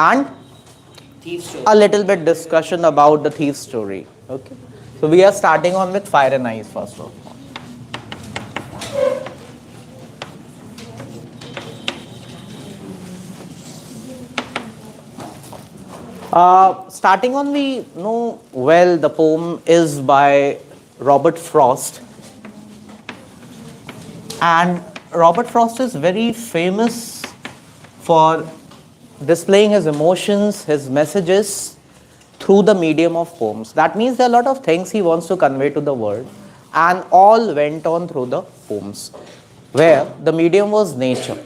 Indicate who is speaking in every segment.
Speaker 1: and a little bit discussion about the thief story. Okay. So we are starting on with fire and ice first of all. Starting on the, well, the poem is by Robert Frost. And Robert Frost is very famous for displaying his emotions, his messages through the medium of poems. That means there are a lot of things he wants to convey to the world, and all went on through the poems, where the medium was nature.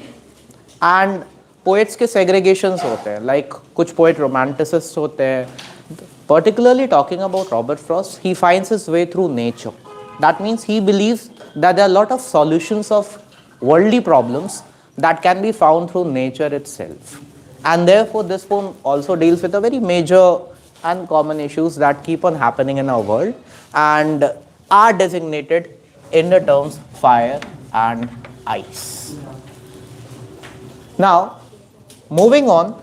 Speaker 1: And poets के segregations होते हैं, like कुछ poet romanticists होते हैं. Particularly talking about Robert Frost, he finds his way through nature. That means he believes that there are a lot of solutions of worldly problems that can be found through nature itself. And therefore this poem also deals with a very major and common issues that keep on happening in our world and are designated in the terms fire and ice. Now, moving on,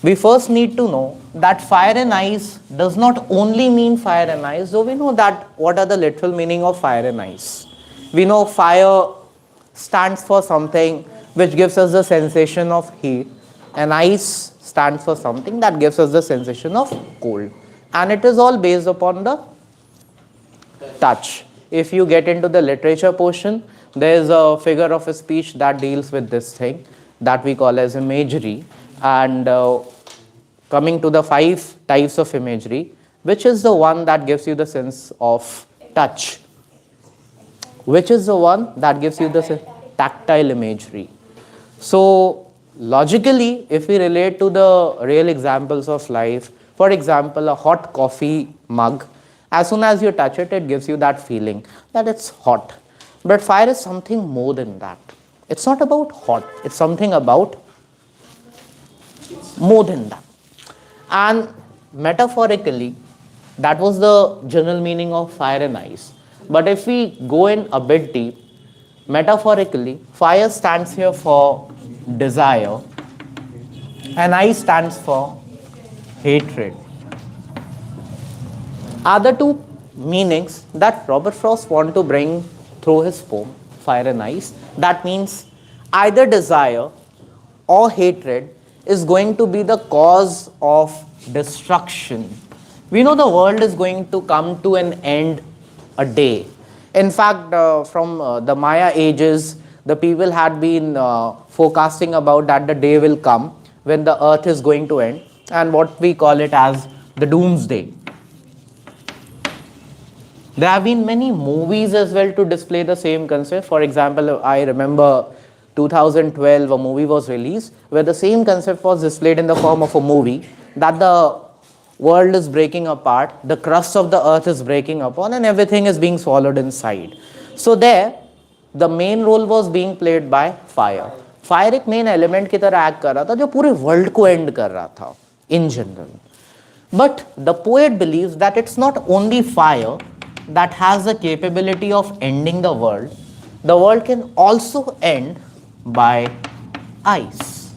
Speaker 1: we first need to know that fire and ice does not only mean fire and ice, though we know that what are the literal meaning of fire and ice. We know fire stands for something which gives us the sensation of heat, and ice stands for something that gives us the sensation of cold. And it is all based upon the touch. If you get into the literature portion, there is a figure of a speech that deals with this thing that we call as imagery. And coming to the 5 types of imagery, which is the one that gives you the sense of touch? Which is the one that gives you the tactile imagery? So logically, if we relate to the real examples of life, for example, a hot coffee mug, as soon as you touch it, it gives you that feeling that it's hot. But fire is something more than that. It's not about hot, it's something about more than that. And metaphorically, that was the general meaning of fire and ice. But if we go in a bit deep, metaphorically, fire stands here for desire and ice stands for hatred. Other two meanings that Robert Frost wants to bring through his poem, Fire and Ice, that means either desire or hatred is going to be the cause of destruction. We know the world is going to come to an end a day. In fact, from the Maya ages, the people had been forecasting about that the day will come when the earth is going to end, and what we call it as the doomsday. There have been many movies as well to display the same concept. For example, I remember 2012 a movie was released where the same concept was displayed in the form of a movie that the world is breaking apart, the crust of the earth is breaking upon, and everything is being swallowed inside. So there, the main role was being played by fire. Fire एक main element की तरह act कर रहा था जो पूरे world को end कर रहा था in general. But the poet believes that it's not only fire that has the capability of ending the world can also end by ice.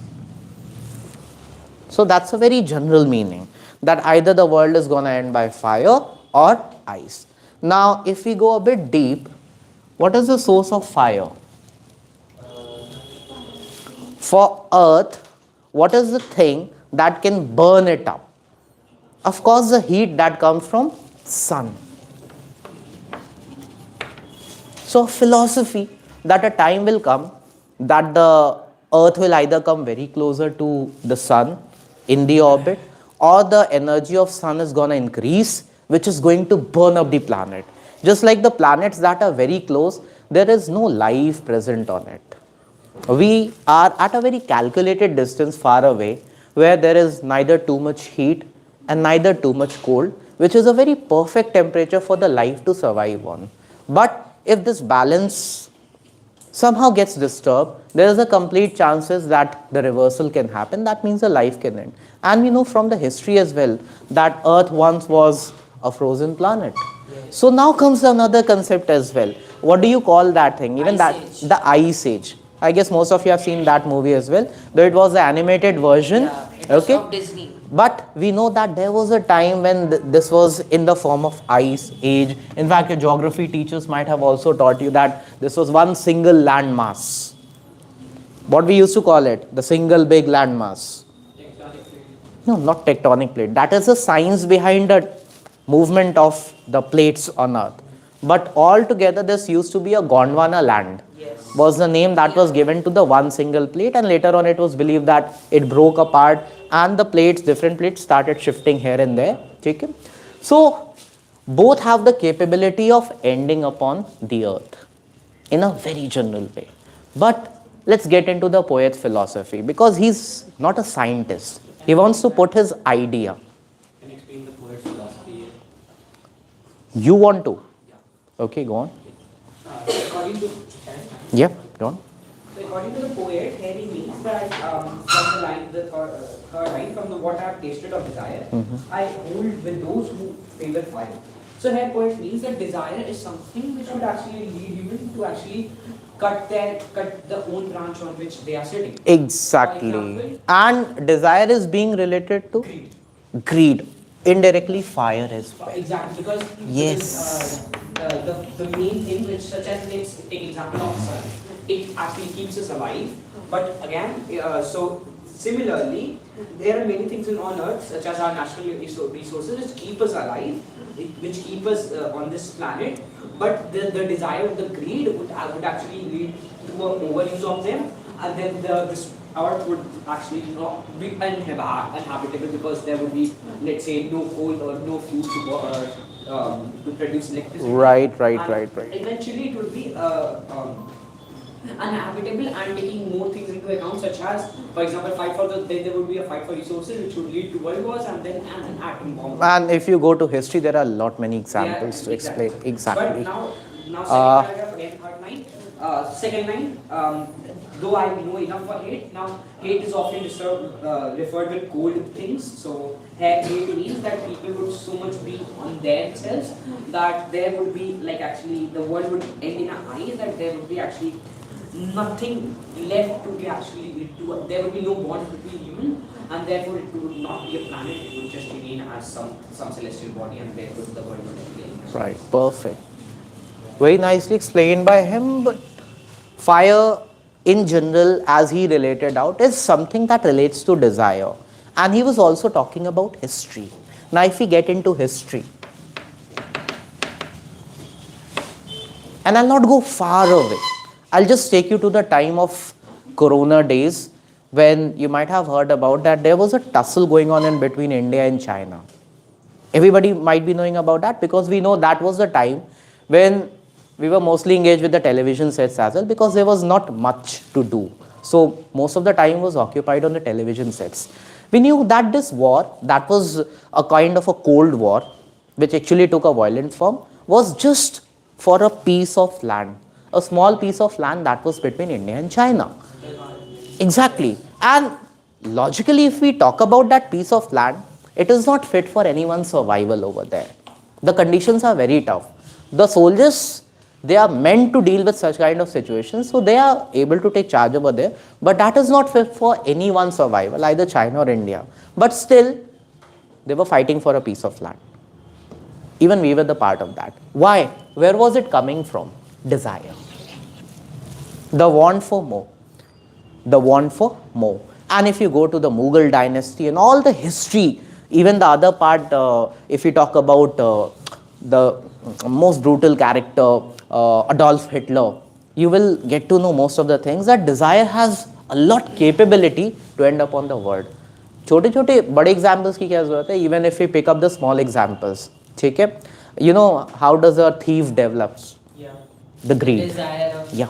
Speaker 1: So that's a very general meaning, that either the world is going to end by fire or ice. Now, if we go a bit deep, what is the source of fire? For earth, what is the thing that can burn it up? Of course, the heat that comes from sun. So philosophy that a time will come that the earth will either come very closer to the sun in the orbit, or the energy of sun is going to increase, which is going to burn up the planet. Just like the planets that are very close, there is no life present on it. We are at a very calculated distance far away, where there is neither too much heat and neither too much cold, which is a very perfect temperature for the life to survive on. But if this balance somehow gets disturbed, there is a complete chances that the reversal can happen. That means the life can end. And we know from the history as well that Earth once was a frozen planet. Yes. So now comes another concept as well. What do you call that thing? Even ice that age. The ice age. I guess most of you have seen that movie as well, though it was the animated version.
Speaker 2: Yeah, it was
Speaker 1: Okay.
Speaker 2: from Disney.
Speaker 1: But we know that there was a time when this was in the form of ice age. In fact, your geography teachers might have also taught you that this was one single landmass. What we used to call it, the single big landmass. No, not tectonic plate. That is the science behind the movement of the plates on Earth. But altogether, this used to be a Gondwana land.
Speaker 2: Yes.
Speaker 1: Was the name that was given to the one single plate, and later on it was believed that it broke apart and the plates, different plates, started shifting here and there. Okay? So both have the capability of ending upon the Earth in a very general way. But let's get into the poet's philosophy, because he's not a scientist. He wants to put his idea.
Speaker 3: Can you explain the poet's philosophy?
Speaker 1: You want to?
Speaker 3: Yeah.
Speaker 1: Okay, go on.
Speaker 3: According to
Speaker 1: Yeah, go on.
Speaker 3: So according to the poet, here he means that from the line, the third line, from the what I have tasted of desire, I hold with those who favor fire. So here poet means that desire is something which would actually lead human to actually cut the own branch on which they are sitting.
Speaker 1: Exactly.
Speaker 3: For example,
Speaker 1: And desire is being related to
Speaker 3: greed.
Speaker 1: greed. Indirectly, fire as well.
Speaker 3: Exactly, because
Speaker 1: Yes.
Speaker 3: the main thing which, such as let's take example of sun, it actually keeps us alive. But again, so similarly, there are many things on earth, such as our natural resources, which keep us alive, which keep us on this planet. But the desire of the greed would actually lead to an overuse of them, and then this Earth would actually not be uninhabitable, because there would be, let's say, no coal or no fuel to produce electricity.
Speaker 1: Right.
Speaker 3: And eventually, it would be uninhabitable, and taking more things into account, such as, for example, there would be a fight for resources, which would lead to world wars, and then an atom bomb.
Speaker 1: And if you go to history, there are a lot many examples to
Speaker 3: exactly.
Speaker 1: explain. Exactly.
Speaker 3: But now second paragraph again, third line. Second line, though I know enough for hate, now hate is often referred with cold things. So here hate means that people would so much be on themselves that there would be, like, actually the world would end in a high, that there would be actually nothing left to be actually, there would be no bond between human, and therefore it would not be a planet, it would just remain as some celestial body, and therefore the world would be end.
Speaker 1: Right. Perfect. Very nicely explained by him. But fire in general, as he related out, is something that relates to desire. And he was also talking about history. Now if we get into history, and I'll not go far away, I'll just take you to the time of Corona days, when you might have heard about that there was a tussle going on in between India and China. Everybody might be knowing about that, because we know that was the time when we were mostly engaged with the television sets as well, because there was not much to do. So most of the time was occupied on the television sets. We knew that this war, that was a kind of a cold war, which actually took a violent form, was just for a piece of land, a small piece of land that was between India and China. Exactly. And logically, if we talk about that piece of land, it is not fit for anyone's survival over there. The conditions are very tough. The soldiers, they are meant to deal with such kind of situations, so they are able to take charge over there, but that is not fit for anyone's survival, either China or India. But still, they were fighting for a piece of land. Even we were the part of that. Why? Where was it coming from? Desire. The want for more. The want for more. And if you go to the Mughal dynasty and all the history, even the other part, if you talk about the most brutal character, Adolf Hitler, you will get to know most of the things, that desire has a lot capability to end up on the world. छोटे छोटे बड़े examples की क्या जरूरत है? Even if we pick up the small examples, ठीक है? You know how does a thief develops?
Speaker 3: Yeah.
Speaker 1: The greed.
Speaker 3: Desire of
Speaker 1: Yeah.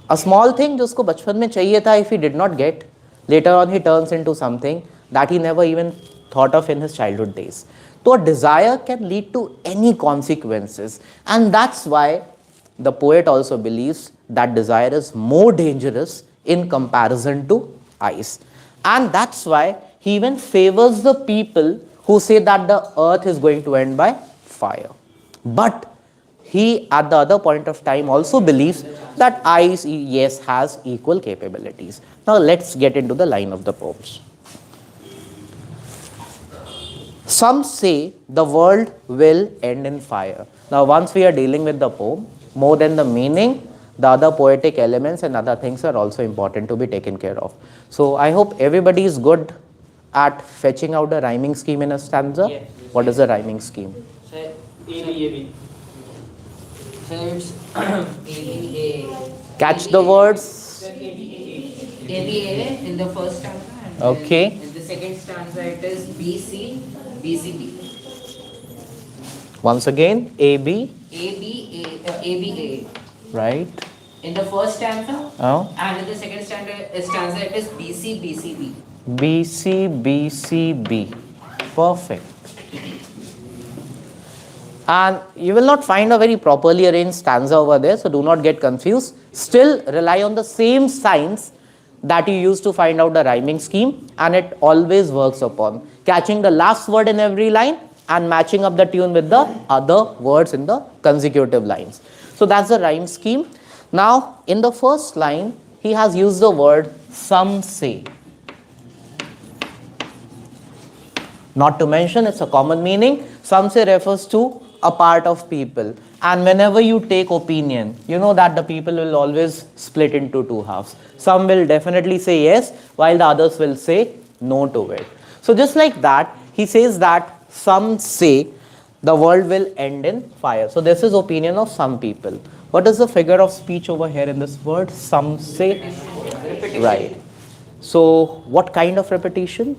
Speaker 1: A small thing जो उसको बचपन में चाहिए था, if he did not get, later on he turns into something that he never even thought of in his childhood days. So a desire can lead to any consequences, and that's why the poet also believes that desire is more dangerous in comparison to ice. And that's why he even favors the people who say that the earth is going to end by fire. But he at the other point of time also believes that ice, yes, has equal capabilities. Now let's get into the line of the poems. Some say the world will end in fire. Now once we are dealing with the poem, more than the meaning, the other poetic elements and other things are also important to be taken care of. So I hope everybody is good at fetching out a rhyming scheme in a stanza.
Speaker 3: Yes.
Speaker 1: What is the rhyming scheme?
Speaker 2: So,
Speaker 3: AB.
Speaker 2: so it's ABA.
Speaker 1: Catch the words.
Speaker 2: ABA in the first stanza, and
Speaker 1: Okay.
Speaker 2: then in the second stanza it is BC, BCB.
Speaker 1: Once again, AB,
Speaker 2: ABA.
Speaker 1: right?
Speaker 2: In the first stanza,
Speaker 1: Oh.
Speaker 2: and in the second stanza it is BC, BCB.
Speaker 1: BC, BCB. Perfect. And you will not find a very properly arranged stanza over there, so do not get confused. Still rely on the same signs that you use to find out the rhyming scheme, and it always works upon catching the last word in every line and matching up the tune with the other words in the consecutive lines. So that's the rhyme scheme. Now in the first line, he has used the word some say. Not to mention, it's a common meaning. Some say refers to a part of people. And whenever you take opinion, you know that the people will always split into two halves. Some will definitely say yes, while the others will say no to it. So just like that, he says that some say the world will end in fire. So this is opinion of some people. What is the figure of speech over here in this word? Some say. Right. So what kind of repetition?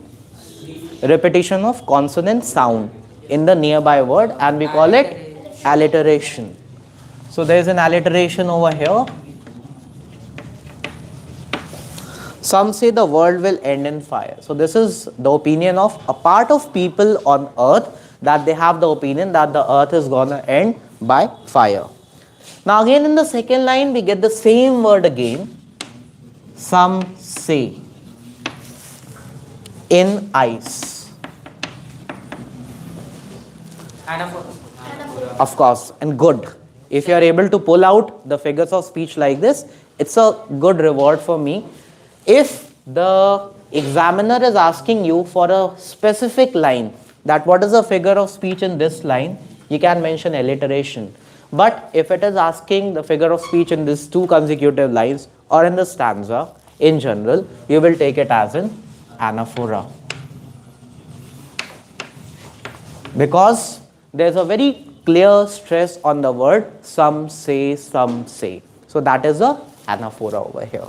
Speaker 1: Repetition of consonant sound in the nearby word, and we call it alliteration. So there is an alliteration over here. Some say the world will end in fire. So this is the opinion of a part of people on earth, that they have the opinion that the earth is gonna end by fire. Now again in the second line we get the same word again. Some say in ice. Of course, and good. If you are able to pull out the figures of speech like this, it's a good reward for me. If the examiner is asking you for a specific line, that what is the figure of speech in this line, you can mention alliteration. But if it is asking the figure of speech in these two consecutive lines or in the stanza in general, you will take it as an anaphora. Because there's a very clear stress on the word some say, some say. So that is a anaphora over here.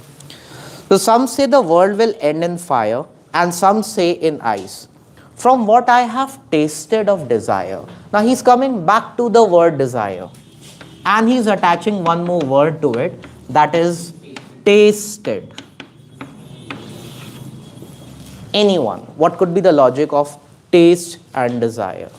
Speaker 1: So some say the world will end in fire, and some say in ice. From what I have tasted of desire. Now he's coming back to the word desire, and he's attaching one more word to it, that is tasted. Anyone, what could be the logic of taste and desire?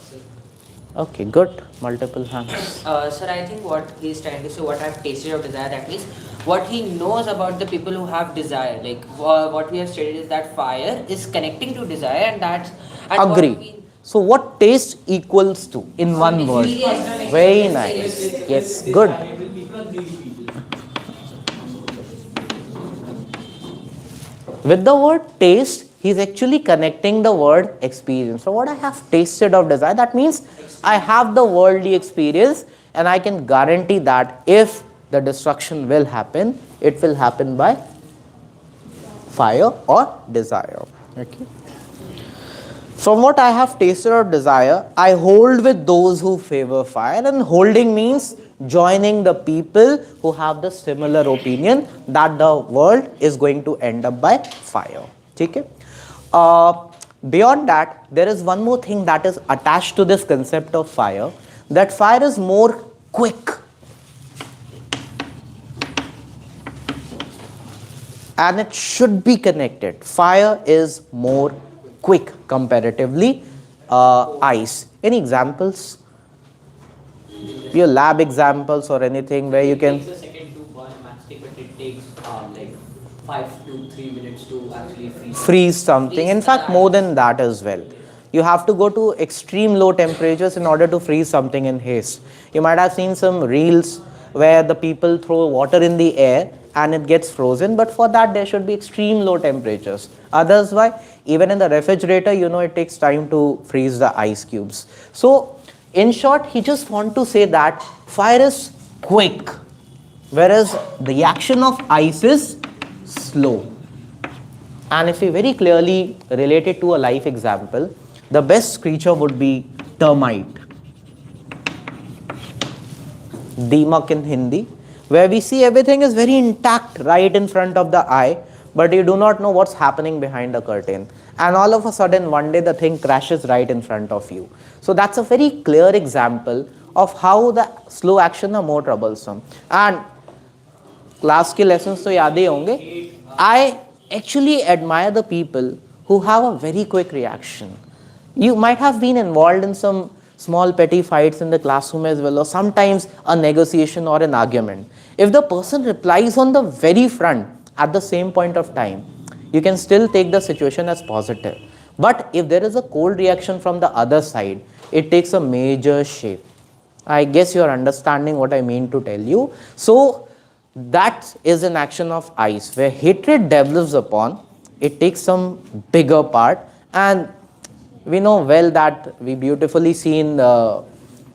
Speaker 1: Okay, good. Multiple hands.
Speaker 2: Sir, I think what he's trying to say, what I've tasted of desire, that means what he knows about the people who have desire. Like what we have stated is that fire is connecting to desire, and that's
Speaker 1: Agree. So what taste equals to in one word? Very nice. Yes, good. With the word taste, he's actually connecting the word experience. So what I have tasted of desire, that means I have the worldly experience, and I can guarantee that if the destruction will happen, it will happen by fire or desire. Okay. From what I have tasted of desire, I hold with those who favor fire, and holding means joining the people who have the similar opinion that the world is going to end up by fire. Okay? Beyond that, there is one more thing that is attached to this concept of fire, that fire is more quick. And it should be connected. Fire is more quick comparatively. Ice. Any examples? Your lab examples or anything where you can...
Speaker 4: It takes a second to burn a matchstick, but it takes like 5 to 3 minutes to actually freeze.
Speaker 1: Freeze something. In fact, more than that as well. You have to go to extreme low temperatures in order to freeze something in haste. You might have seen some reels where the people throw water in the air and it gets frozen, but for that there should be extreme low temperatures. Others why? Even in the refrigerator, it takes time to freeze the ice cubes. So in short, he just want to say that fire is quick, whereas the action of ice is slow. And if we very clearly relate it to a life example, the best creature would be termite, Deemak in Hindi, where we see everything is very intact right in front of the eye, but you do not know what's happening behind the curtain. And all of a sudden, one day the thing crashes right in front of you. So that's a very clear example of how the slow action are more troublesome. And class के lessons तो याद ही होंगे. I actually admire the people who have a very quick reaction. You might have been involved in some small petty fights in the classroom as well, or sometimes a negotiation or an argument. If the person replies on the very front at the same point of time, you can still take the situation as positive. But if there is a cold reaction from the other side, it takes a major shape. I guess you are understanding what I mean to tell you. So that is an action of ice, where hatred develops upon, it takes some bigger part. And we know well that we beautifully see in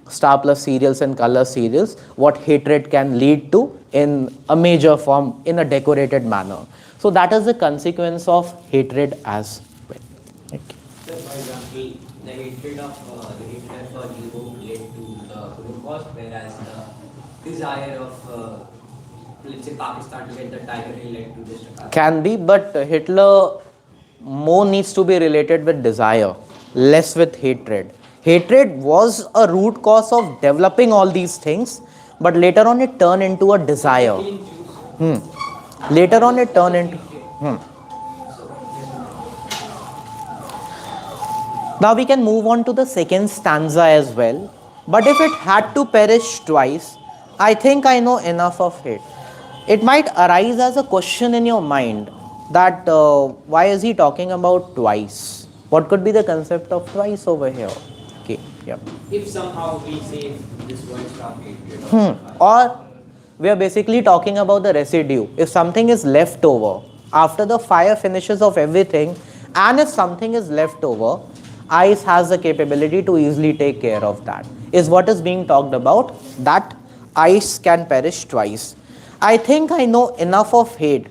Speaker 1: Star Plus serials and color serials what hatred can lead to in a major form, in a decorated manner. So that is the consequence of hatred as well. Thank you.
Speaker 4: So, for example, the hatred for ego led to the Holocaust, whereas the desire of, let's say, Pakistan to get the Tiger Hill led to this.
Speaker 1: Can be, but Hitler more needs to be related with desire, less with hatred. Hatred was a root cause of developing all these things, but later on it turned into a desire. Later on it turned into... Now we can move on to the second stanza as well. But if it had to perish twice, I think I know enough of it. It might arise as a question in your mind that why is he talking about twice? What could be the concept of twice over here? Okay, yeah.
Speaker 4: If somehow we say this word from hatred,
Speaker 1: Or we are basically talking about the residue. If something is left over, after the fire finishes of everything, and if something is left over, ice has the capability to easily take care of that. Is what is being talked about, that ice can perish twice. I think I know enough of hate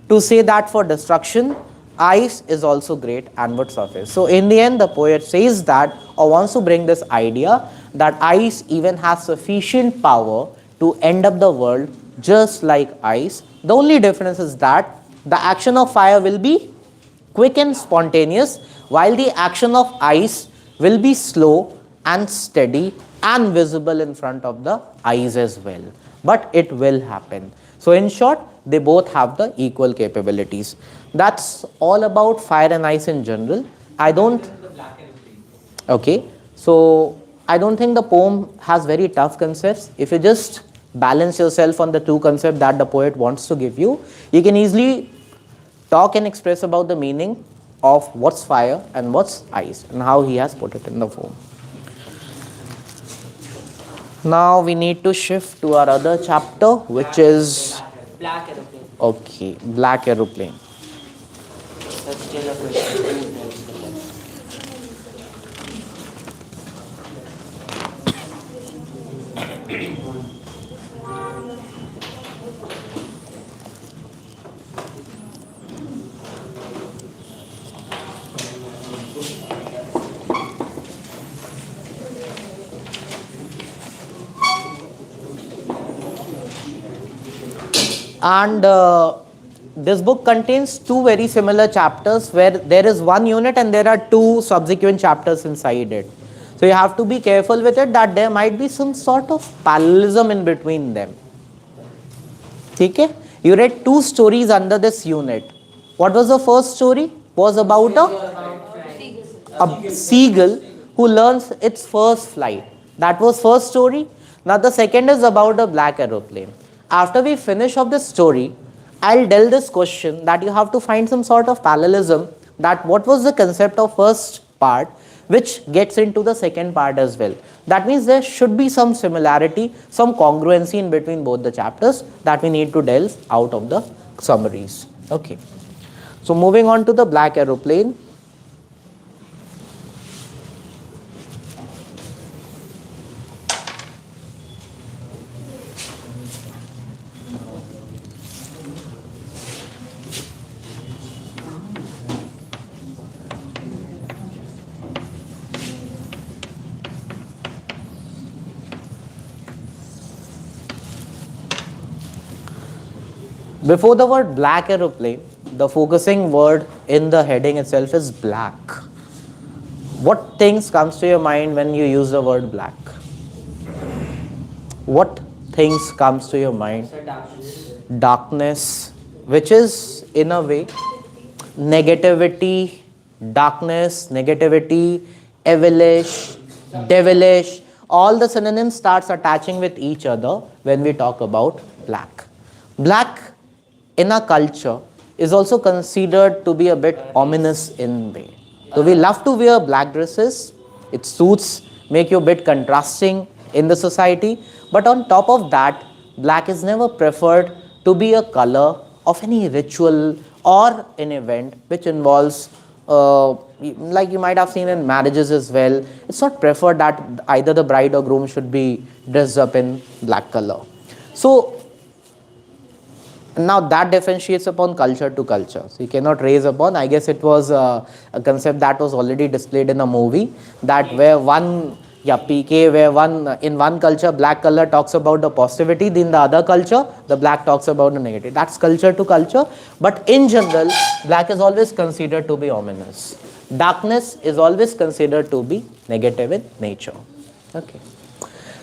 Speaker 1: to say that for destruction, ice is also great and would surface. So in the end, the poet says that, or wants to bring this idea, that ice even has sufficient power to end up the world just like ice. The only difference is that the action of fire will be quick and spontaneous, while the action of ice will be slow and steady and visible in front of the eyes as well. But it will happen. So in short, they both have the equal capabilities. That's all about fire and ice in general. Okay, so I don't think the poem has very tough concepts. If you just balance yourself on the two concepts that the poet wants to give you, you can easily talk and express about the meaning of what's fire and what's ice and how he has put it in the poem. Now we need to shift to our other chapter, which is
Speaker 2: Black aeroplane.
Speaker 1: okay, black aeroplane.
Speaker 2: That's still a question.
Speaker 1: And this book contains two very similar chapters where there is one unit and there are two subsequent chapters inside it. So you have to be careful with it that there might be some sort of parallelism in between them. Okay? You read two stories under this unit. What was the first story? Was about a seagull who learns its first flight. That was first story. Now the second is about a black aeroplane. After we finish off this story, I'll delve this question that you have to find some sort of parallelism, that what was the concept of first part, which gets into the second part as well. That means there should be some similarity, some congruency in between both the chapters that we need to delve out of the summaries. Okay. So moving on to the black aeroplane. Before the word black aeroplane, the focusing word in the heading itself is black. What things comes to your mind when you use the word black? What things comes to your mind? Darkness, which is in a way negativity, darkness, negativity, devilish, all the synonyms starts attaching with each other when we talk about black. Black in our culture is also considered to be a bit ominous in way. So we love to wear black dresses, it suits, make you a bit contrasting in the society, but on top of that, black is never preferred to be a color of any ritual or an event which involves, like you might have seen in marriages as well, it's not preferred that either the bride or groom should be dressed up in black color. So now that differentiates upon culture to culture. So you cannot raise upon, I guess it was a concept that was already displayed in a movie, that where one, PK, where in one culture black color talks about the positivity, in the other culture the black talks about the negative. That's culture to culture, but in general black is always considered to be ominous. Darkness is always considered to be negative in nature. Okay.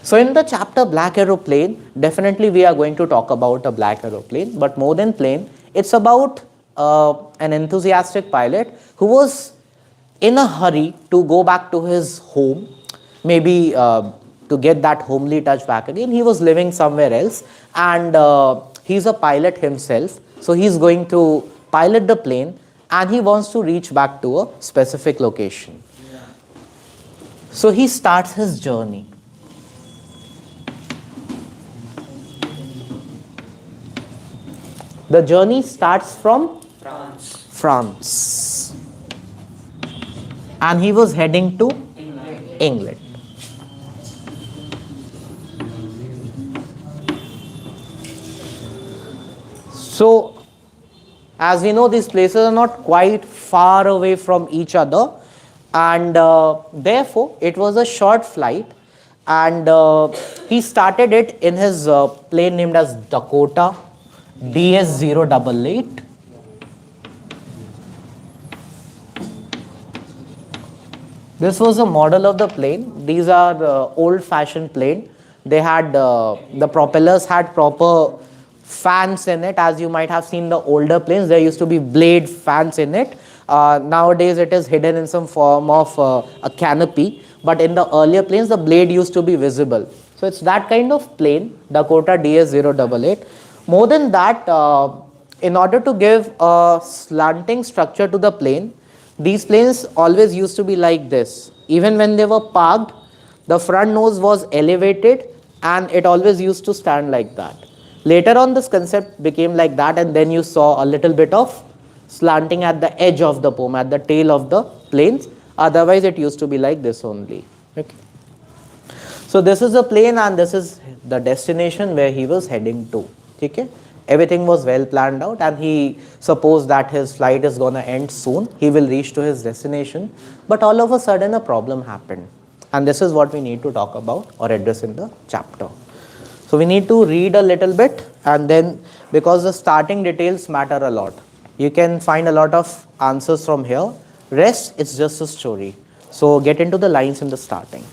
Speaker 1: So in the chapter Black Aeroplane, definitely we are going to talk about a black aeroplane, but more than plane, it's about an enthusiastic pilot who was in a hurry to go back to his home, maybe to get that homely touch back again. He was living somewhere else, and he's a pilot himself, so he's going to pilot the plane and he wants to reach back to a specific location. So he starts his journey. The journey starts from France. And he was heading to England. So, as we know, these places are not quite far away from each other, and therefore it was a short flight, and he started it in his plane named as Dakota DS-088. This was a model of the plane. These are old-fashioned plane. They had the propellers had proper fans in it. As you might have seen the older planes, there used to be blade fans in it. Nowadays it is hidden in some form of a canopy, but in the earlier planes the blade used to be visible. So it's that kind of plane, Dakota DS-088. More than that, in order to give a slanting structure to the plane, these planes always used to be like this. Even when they were parked, the front nose was elevated and it always used to stand like that. Later on this concept became like that, and then you saw a little bit of slanting at the edge of the poem, at the tail of the planes. Otherwise it used to be like this only. Okay. So this is a plane and this is the destination where he was heading to. Okay. Everything was well planned out, and he supposed that his flight is going to end soon. He will reach to his destination. But all of a sudden a problem happened. And this is what we need to talk about or address in the chapter. So we need to read a little bit, and then because the starting details matter a lot. You can find a lot of answers from here. Rest, it's just a story. So get into the lines in the starting.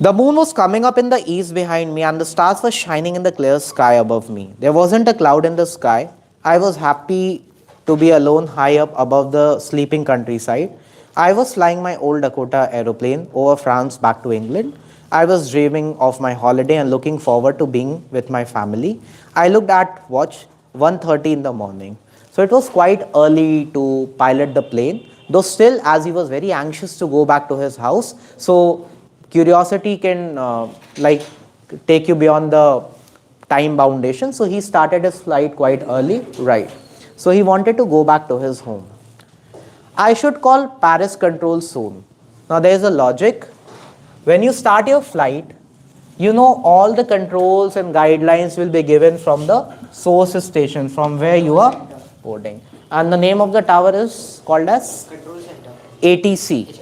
Speaker 1: The moon was coming up in the east behind me, and the stars were shining in the clear sky above me. There wasn't a cloud in the sky. I was happy to be alone high up above the sleeping countryside. I was flying my old Dakota aeroplane over France back to England. I was dreaming of my holiday and looking forward to being with my family. I looked at watch 1:30 in the morning. So it was quite early to pilot the plane. Though still, as he was very anxious to go back to his house, so curiosity can like take you beyond the time boundation. So he started his flight quite early, right? So he wanted to go back to his home. I should call Paris control soon. Now there is a logic. When you start your flight, you know all the controls and guidelines will be given from the source station from where you are boarding. And the name of the tower is called as
Speaker 2: Control center.
Speaker 1: ATC.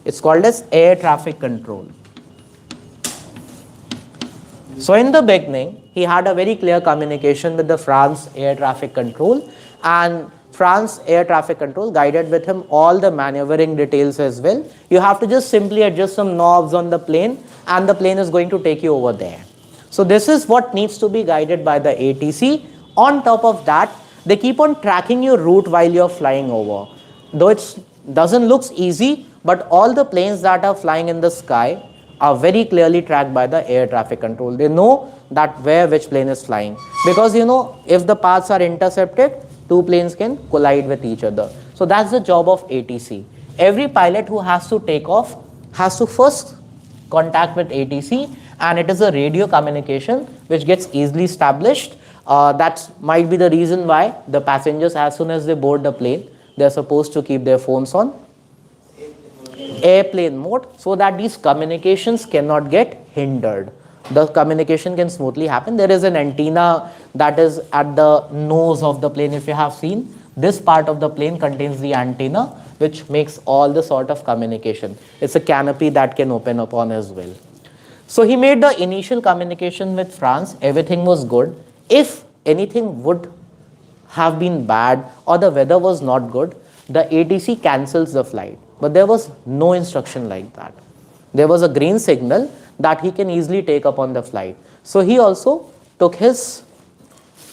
Speaker 1: It's called as air traffic control. So in the beginning, he had a very clear communication with the France air traffic control, and France air traffic control guided with him all the maneuvering details as well. You have to just simply adjust some knobs on the plane and the plane is going to take you over there. So this is what needs to be guided by the ATC. On top of that, they keep on tracking your route while you're flying over. Though it doesn't look easy, but all the planes that are flying in the sky are very clearly tracked by the air traffic control. They know that where which plane is flying, because you know if the paths are intercepted, two planes can collide with each other. So that's the job of ATC. Every pilot who has to take off has to first contact with ATC, and it is a radio communication which gets easily established. That might be the reason why the passengers, as soon as they board the plane, they're supposed to keep their phones on airplane mode, so that these communications cannot get hindered. The communication can smoothly happen. There is an antenna that is at the nose of the plane. If you have seen, this part of the plane contains the antenna which makes all the sort of communication. It's a canopy that can open upon as well. So he made the initial communication with France. Everything was good. If anything would have been bad or the weather was not good, the ATC cancels the flight. But there was no instruction like that. There was a green signal that he can easily take up on the flight. So he also took his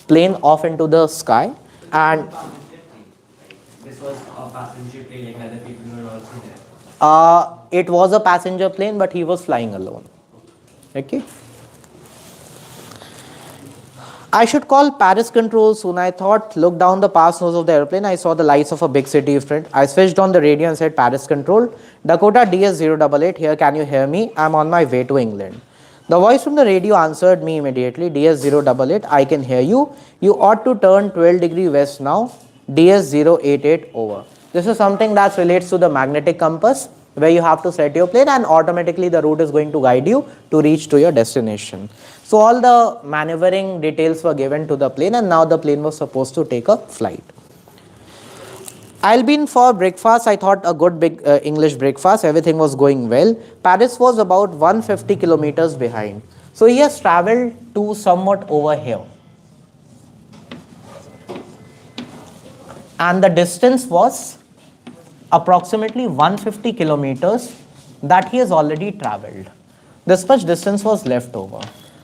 Speaker 1: plane off into the sky, and
Speaker 4: This was a passenger plane, like other people were also there.
Speaker 1: it was a passenger plane, but he was flying alone. Okay. I should call Paris control soon. I thought, looked down the pass nose of the airplane. I saw the lights of a big city front. I switched on the radio and said, Paris control, Dakota DS088, here, can you hear me? I'm on my way to England. The voice from the radio answered me immediately, DS088, I can hear you. You ought to turn 12 degree west now, DS088 over. This is something that relates to the magnetic compass, where you have to set your plane and automatically the route is going to guide you to reach to your destination. So all the maneuvering details were given to the plane, and now the plane was supposed to take a flight. I'll be in for breakfast. I thought a good big English breakfast. Everything was going well. Paris was about 150 kilometers behind. So he has traveled to somewhat over here. And the distance was approximately 150 kilometers that he has already traveled. This much distance was left over.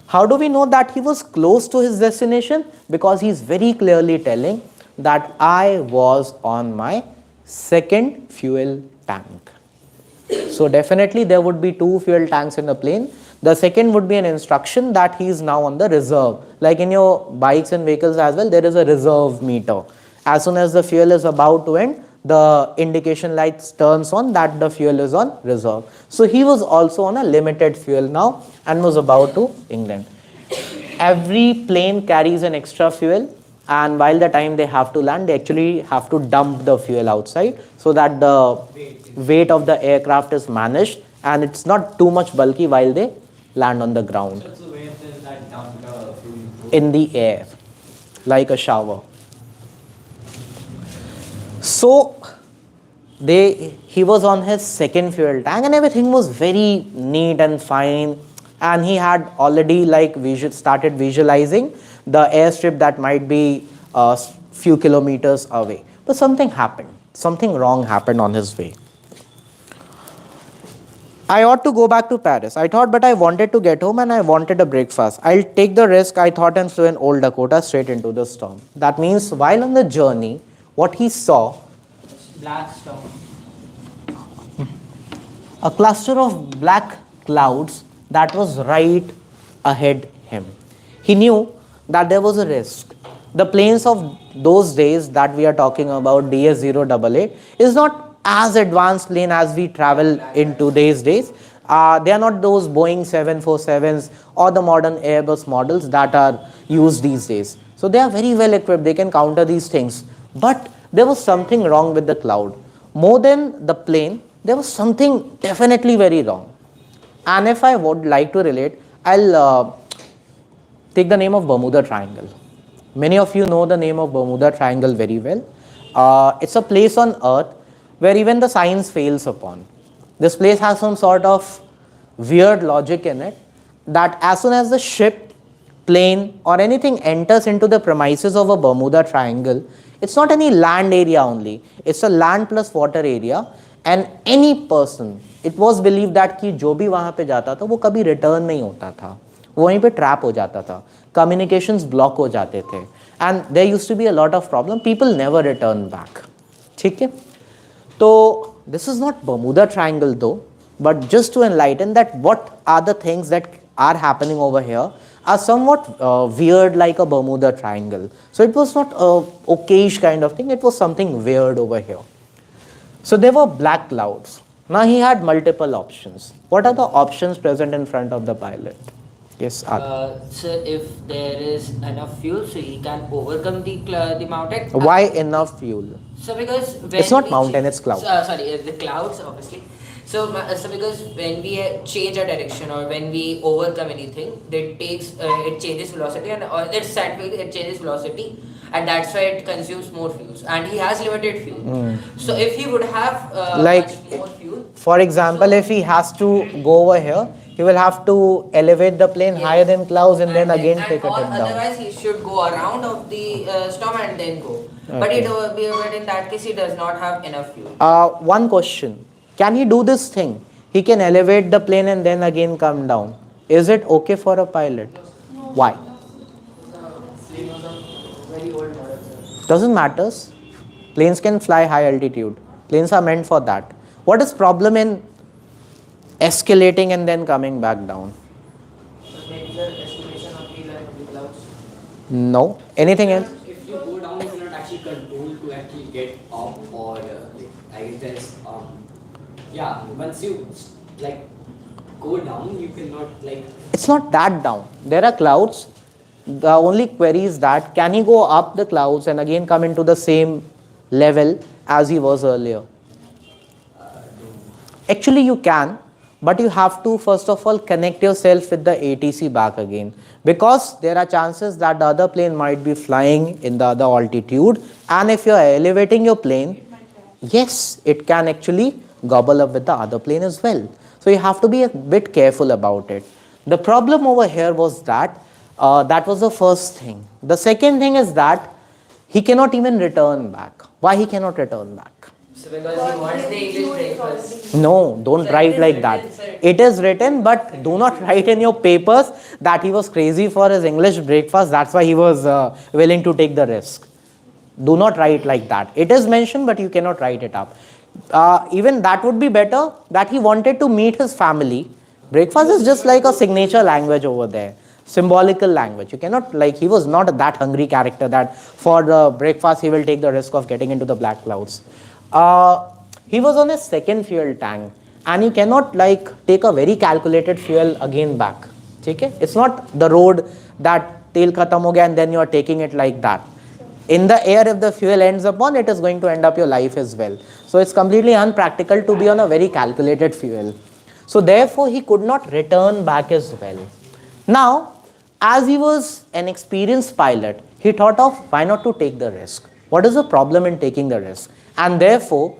Speaker 1: How do we know that he was close to his destination? Because he is very clearly telling that I was on my second fuel tank. So definitely there would be two fuel tanks in the plane. The second would be an instruction that he is now on the reserve. Like in your bikes and vehicles as well, there is a reserve meter. As soon as the fuel is about to end, the indication lights turns on that the fuel is on reserve. So he was also on a limited fuel now and was about to England. Every plane carries an extra fuel, and while the time they have to land, they actually have to dump the fuel outside so that the weight of the aircraft is managed and it's not too much bulky while they land on the ground.
Speaker 4: So where does that dump the fuel go?
Speaker 1: In the air, like a shower. So he was on his second fuel tank and everything was very neat and fine, and he had already started visualizing the airstrip that might be a few kilometers away. But something happened. Something wrong happened on his way. I ought to go back to Paris. I thought, but I wanted to get home and I wanted a breakfast. I'll take the risk, I thought, and flew in Old Dakota straight into the storm. That means while on the journey, what he saw,
Speaker 2: Black storm.
Speaker 1: a cluster of black clouds that was right ahead him. He knew that there was a risk. The planes of those days that we are talking about, DS088, is not as advanced plane as we travel in today's days. They are not those Boeing 747s or the modern Airbus models that are used these days. So they are very well equipped, they can counter these things. But there was something wrong with the cloud. More than the plane, there was something definitely very wrong. And if I would like to relate, I'll take the name of Bermuda Triangle. Many of you know the name of Bermuda Triangle very well. It's a place on earth where even the science fails upon. This place has some sort of weird logic in it, that as soon as the ship, plane or anything enters into the premises of a Bermuda Triangle, it's not any land area only, it's a land plus water area, and any person, it was believed that कि जो भी वहाँ पे जाता था वो कभी return नहीं होता था, वो वहीं पे trap हो जाता था, communications block हो जाते थे, and there used to be a lot of problem, people never return back. ठीक है? So this is not Bermuda Triangle though, but just to enlighten that what are the things that are happening over here are somewhat weird, like a Bermuda Triangle. So it was not a okayish kind of thing, it was something weird over here. So there were black clouds. Now he had multiple options. What are the options present in front of the pilot? Yes,
Speaker 2: So if there is enough fuel, so he can overcome the mountain.
Speaker 1: why enough fuel?
Speaker 2: So because when
Speaker 1: It's not
Speaker 2: we
Speaker 1: mountain, it's cloud.
Speaker 2: Sorry, the clouds obviously. So because when we change a direction or when we overcome anything, it takes it changes velocity and it's scientific, it changes velocity, and that's why it consumes more fuels. And he has limited fuel. So if he would have
Speaker 1: Like,
Speaker 2: much more fuel,
Speaker 1: for example, if he has to go over here, he will have to elevate the plane
Speaker 2: yes,
Speaker 1: higher than clouds and then again
Speaker 2: and
Speaker 1: take it
Speaker 2: or
Speaker 1: down.
Speaker 2: otherwise he should go around of the storm and then go. But but in that case he does not have enough fuel.
Speaker 1: One question. Can he do this thing? He can elevate the plane and then again come down. Is it okay for a pilot? Why? Doesn't matter. Planes can fly high altitude. Planes are meant for that. What is problem in escalating and then coming back down? No. Anything else?
Speaker 4: If you go down, you cannot actually control to actually get up or I guess there's yeah, once you like go down, you cannot like.
Speaker 1: It's not that down. There are clouds. The only query is that can he go up the clouds and again come into the same level as he was earlier? Actually you can, but you have to first of all connect yourself with the ATC back again, because there are chances that the other plane might be flying in the other altitude, and if you are elevating your plane, yes, it can actually gobble up with the other plane as well. So you have to be a bit careful about it. The problem over here was that that was the first thing. The second thing is that he cannot even return back. Why he cannot return back?
Speaker 2: So because he wants the English breakfast.
Speaker 1: No, don't
Speaker 2: So
Speaker 1: write
Speaker 2: it is
Speaker 1: like
Speaker 2: written,
Speaker 1: that.
Speaker 2: sir.
Speaker 1: It is written, but do not write in your papers that he was crazy for his English breakfast. That's why he was willing to take the risk. Do not write like that. It is mentioned, but you cannot write it up. Even that would be better, that he wanted to meet his family. Breakfast is just like a signature language over there. Symbolical language. You cannot, like, he was not that hungry character that for the breakfast he will take the risk of getting into the black clouds. He was on his second fuel tank and he cannot like take a very calculated fuel again back. Okay? It's not the road that tel khatam ho gaya and then you are taking it like that. In the air, if the fuel ends upon, it is going to end up your life as well. So it's completely unpractical to be on a very calculated fuel. So therefore he could not return back as well. Now, as he was an experienced pilot, he thought of why not to take the risk. What is the problem in taking the risk? And therefore,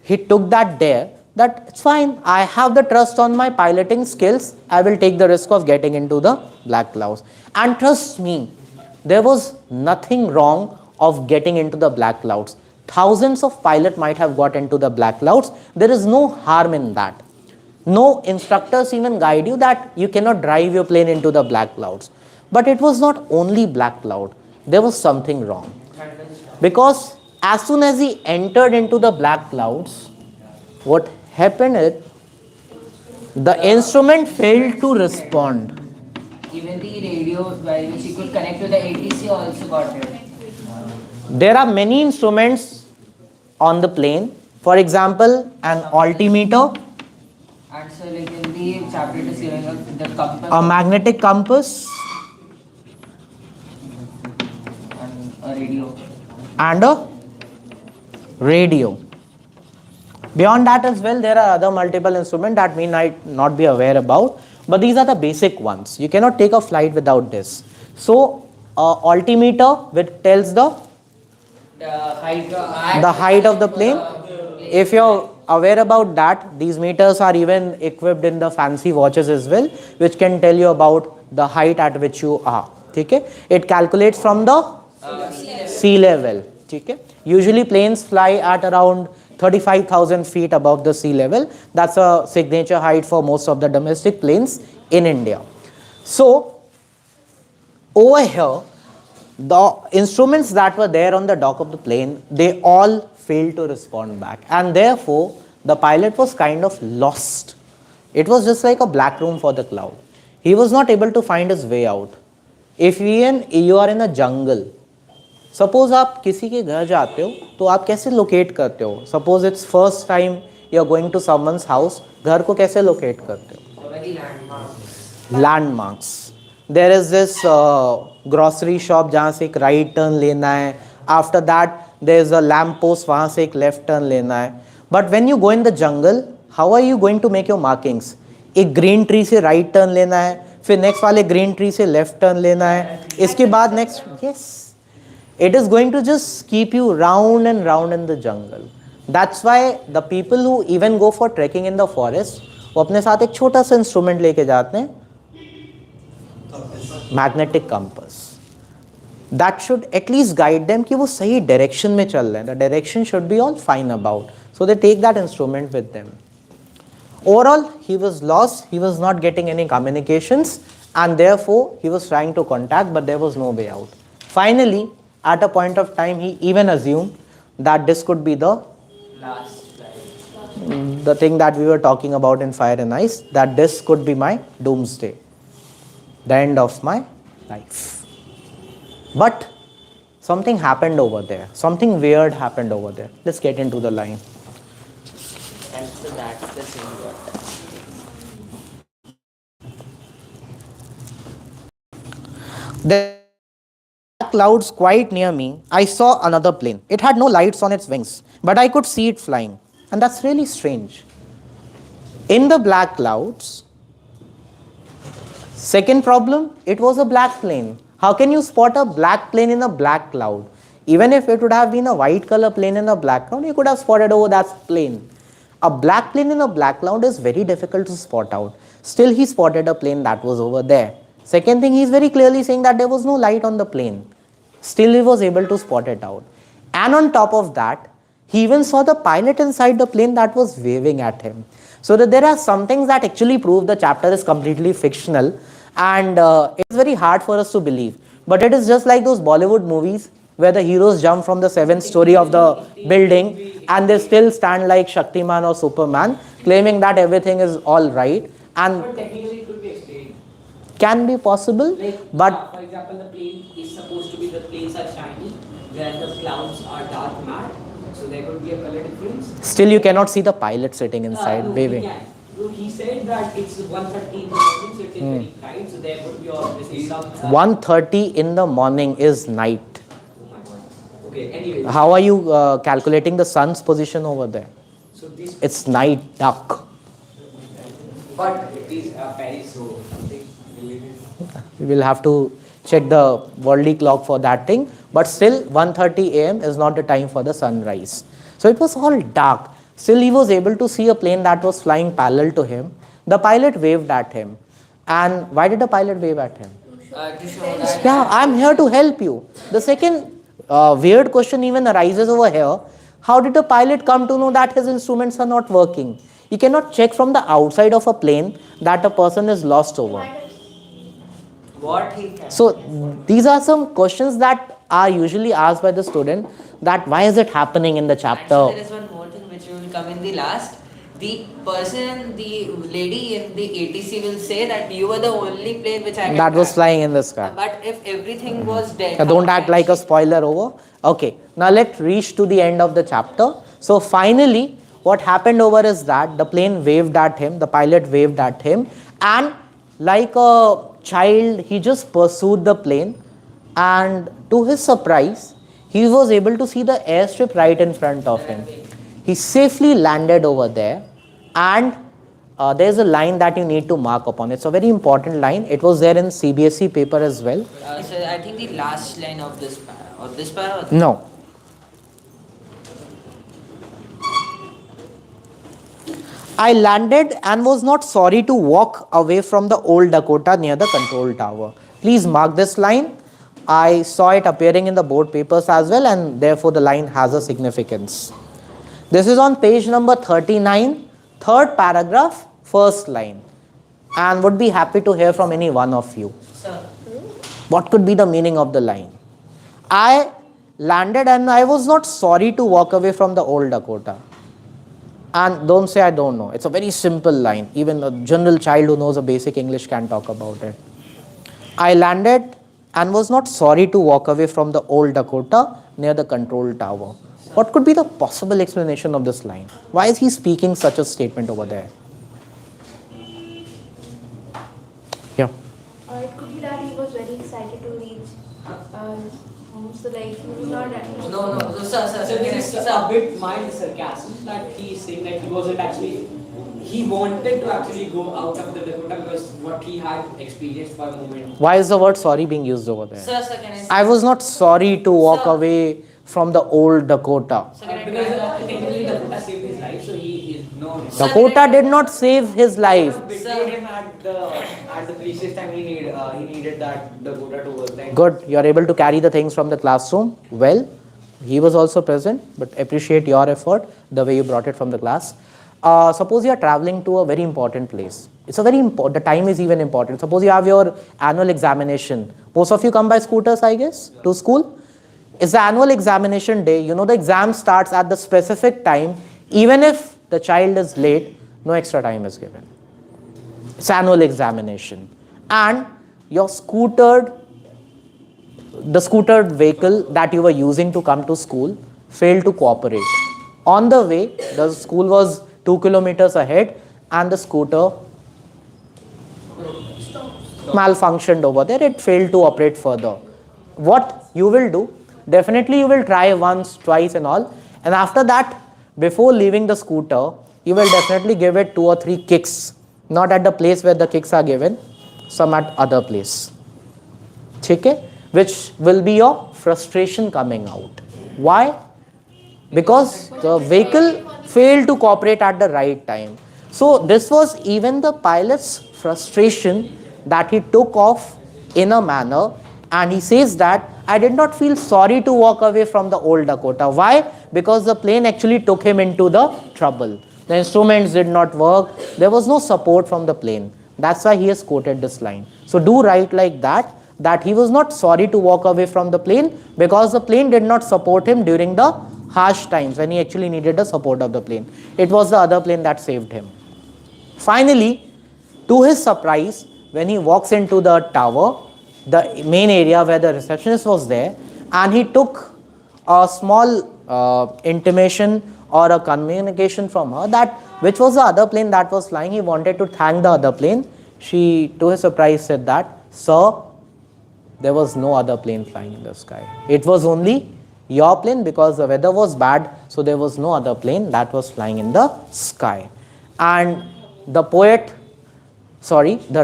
Speaker 1: he took that dare that it's fine, I have the trust on my piloting skills, I will take the risk of getting into the black clouds. And trust me, there was nothing wrong of getting into the black clouds. Thousands of pilots might have got into the black clouds. There is no harm in that. No instructors even guide you that you cannot drive your plane into the black clouds. But it was not only black cloud. There was something wrong. Because as soon as he entered into the black clouds, what happened is the instrument failed to respond.
Speaker 2: Even the radio by which he could connect to the ATC also got hit.
Speaker 1: There are many instruments on the plane For example, an altimeter,
Speaker 2: And so like in the chapter it is giving us the compass
Speaker 1: a magnetic compass,
Speaker 2: and a radio.
Speaker 1: and a radio. Beyond that as well, there are other multiple instruments that we might not be aware about, but these are the basic ones. You cannot take a flight without this. So, altimeter, which tells the height of the plane. If you're aware about that, these meters are even equipped in the fancy watches as well, which can tell you about the height at which you are. Okay? It calculates from the sea level. Okay? Usually planes fly at around 35,000 feet above the sea level. That's a signature height for most of the domestic planes in India. So, over here, the instruments that were there on the dock of the plane, they all failed to respond back. And therefore, the pilot was kind of lost. It was just like a black room for the cloud. He was not able to find his way out. If you are in a jungle, suppose आप किसी के घर जाते हो तो आप कैसे locate करते हो? Suppose it's first time you are going to someone's house, घर को कैसे locate करते हो? Landmarks. There is this grocery shop जहाँ से एक right turn लेना है. After that, there is a lamp post, वहाँ से एक left turn लेना है. But when you go in the jungle, how are you going to make your markings? एक green tree से right turn लेना है, फिर next वाले green tree से left turn लेना है, इसके बाद next, yes. It is going to just keep you round and round in the jungle. That's why the people who even go for trekking in the forest, वो अपने साथ एक छोटा सा instrument लेके जाते हैं, magnetic compass. That should at least guide them कि वो सही direction में चल रहे हैं. The direction should be all fine about. So they take that instrument with them. Overall, he was lost. He was not getting any communications, and therefore he was trying to contact, but there was no way out. Finally, at a point of time, he even assumed that this could be the thing that we were talking about in Fire and Ice, that this could be my doomsday, the end of my life. But something happened over there. Something weird happened over there. Let's get into the line.
Speaker 2: And so that's the same word.
Speaker 1: There were clouds quite near me. I saw another plane. It had no lights on its wings, but I could see it flying. And that's really strange. In the black clouds, second problem, it was a black plane. How can you spot a black plane in a black cloud? Even if it would have been a white color plane in a black cloud, you could have spotted, oh, that's plane. A black plane in a black cloud is very difficult to spot out. Still, he spotted a plane that was over there. Second thing, he's very clearly saying that there was no light on the plane. Still, he was able to spot it out. And on top of that, he even saw the pilot inside the plane that was waving at him. So that there are some things that actually prove the chapter is completely fictional, and it's very hard for us to believe. But it is just like those Bollywood movies where the heroes jump from the 7th story of the building and they still stand like Shaktiman or Superman, claiming that everything is all right. And
Speaker 3: But technically it could be explained.
Speaker 1: can be possible,
Speaker 3: Like,
Speaker 1: but
Speaker 3: for example, the plane is supposed to be, the planes are shiny, where the clouds are dark matte, so there could be a color difference.
Speaker 1: still you cannot see the pilot sitting inside
Speaker 3: No,
Speaker 1: waving.
Speaker 3: we can. No, he said that it's 1:30 in the morning, so it is very bright, so there would be obviously some.
Speaker 1: 1:30 in the morning is night.
Speaker 3: Oh my God. Okay, anyway.
Speaker 1: How are you calculating the sun's position over there?
Speaker 3: So this,
Speaker 1: It's night, dark.
Speaker 3: but it is Paris, so something related.
Speaker 1: We will have to check the worldly clock for that thing. But still, 1:30 a.m. is not the time for the sunrise. So it was all dark. Still, he was able to see a plane that was flying parallel to him. The pilot waved at him. And why did the pilot wave at him?
Speaker 2: To show that.
Speaker 1: Yeah, I'm here to help you. The second weird question even arises over here. How did the pilot come to know that his instruments are not working? You cannot check from the outside of a plane that a person is lost over.
Speaker 2: What he can.
Speaker 1: So these are some questions that are usually asked by the student, that why is it happening in the
Speaker 2: And so
Speaker 1: chapter?
Speaker 2: there is one more thing which will come in the last. The person, the lady in the ATC will say that you were the only plane which I can
Speaker 1: That was
Speaker 2: track.
Speaker 1: flying in the sky.
Speaker 2: But if everything was dead,
Speaker 1: Don't
Speaker 2: how
Speaker 1: act
Speaker 2: can
Speaker 1: like a
Speaker 2: she-
Speaker 1: spoiler over. Okay, now let's reach to the end of the chapter. So finally, what happened over is that the plane waved at him, the pilot waved at him, and like a child, he just pursued the plane, and to his surprise, he was able to see the airstrip right in front of him. He safely landed over there, and there's a line that you need to mark upon. It's a very important line. It was there in CBSE paper as well.
Speaker 2: So I think the last line of this para, or this para.
Speaker 1: No. I landed and was not sorry to walk away from the old Dakota near the control tower. Please mark this line. I saw it appearing in the board papers as well, and therefore the line has a significance. This is on page number 39, third paragraph, first line. And would be happy to hear from any one of you.
Speaker 2: Sir.
Speaker 1: What could be the meaning of the line? I landed and I was not sorry to walk away from the old Dakota. And don't say I don't know. It's a very simple line. Even a general child who knows a basic English can talk about it. I landed and was not sorry to walk away from the old Dakota near the control tower. What could be the possible explanation of this line? Why is he speaking such a statement over there? Yeah.
Speaker 5: It could be that he was very excited to reach home, so like he was not
Speaker 2: No, no. So, sir,
Speaker 3: So this is a bit mild sarcasm that he is saying that he wasn't actually, he wanted to actually go out of the Dakota because what he had experienced for a moment.
Speaker 1: Why is the word sorry being used over there?
Speaker 2: Sir, can I say?
Speaker 1: I was not sorry to walk
Speaker 2: Sir.
Speaker 1: away from the old Dakota.
Speaker 2: Sir, can I
Speaker 3: Because
Speaker 2: try?
Speaker 3: technically Dakota saved his life, so he is known.
Speaker 2: Sir,
Speaker 1: Dakota did not save his life.
Speaker 3: Betrayed him at the precious time he needed that Dakota to work. Like,
Speaker 1: Good, you are able to carry the things from the classroom. Well, he was also present, but appreciate your effort, the way you brought it from the class. Suppose you are traveling to a very important place. It's a very important, the time is even important. Suppose you have your annual examination. Most of you come by scooters, I guess, to school. It's the annual examination day. You know the exam starts at the specific time. Even if the child is late, no extra time is given. It's annual examination. And your the scootered vehicle that you were using to come to school failed to cooperate. On the way, the school was 2 kilometers ahead and the scooter malfunctioned over there. It failed to operate further. What you will do, definitely you will try once, twice and all. And after that, before leaving the scooter, you will definitely give it 2 or 3 kicks. Not at the place where the kicks are given, some at other place. Okay? Which will be your frustration coming out. Why? Because the vehicle failed to cooperate at the right time. So this was even the pilot's frustration that he took off in a manner, and he says that I did not feel sorry to walk away from the old Dakota. Why? Because the plane actually took him into the trouble. The instruments did not work. There was no support from the plane. That's why he has quoted this line. So do write like that he was not sorry to walk away from the plane because the plane did not support him during the harsh times when he actually needed the support of the plane. It was the other plane that saved him. Finally, to his surprise, when he walks into the tower, the main area where the receptionist was there, and he took a small intimation or a communication from her that which was the other plane that was flying. He wanted to thank the other plane. She, to his surprise, said that, sir, there was no other plane flying in the sky. It was only your plane because the weather was bad, so there was no other plane that was flying in the sky. And the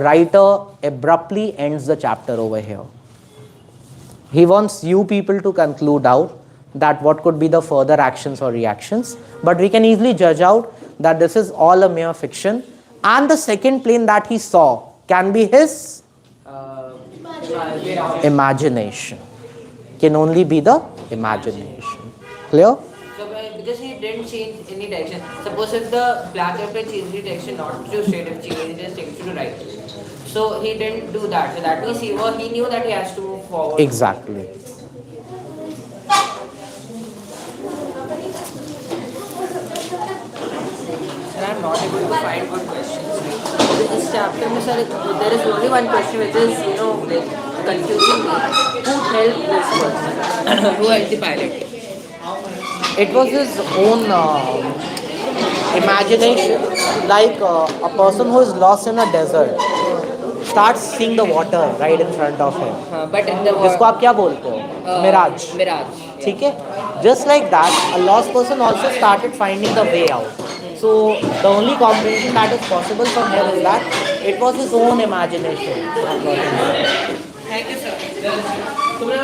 Speaker 1: writer abruptly ends the chapter over here. He wants you people to conclude out that what could be the further actions or reactions, but we can easily judge out that this is all a mere fiction, and the second plane that he saw can be his imagination. Can only be the imagination. Clear?
Speaker 2: So, because he didn't change any direction. Suppose if the black airplane changed the direction not to straight, if changed his direction to right. So he didn't do that. So that means he knew that he has to move forward.
Speaker 1: Exactly.
Speaker 2: And I'm not able to find good questions. This chapter, there is only one question which is, confusing me. Who helped this person? Who helped the pilot?
Speaker 1: It was his own imagination, like a person who is lost in a desert starts seeing the water right in front of him.
Speaker 2: But in the
Speaker 1: जिसको आप क्या बोलते हो? Miraj.
Speaker 2: Mirage.
Speaker 1: ठीक है? Just like that, a lost person also started finding the way out. So the only comprehension that is possible from here is that it was his own imagination.
Speaker 2: Thank you, sir.
Speaker 3: तुमने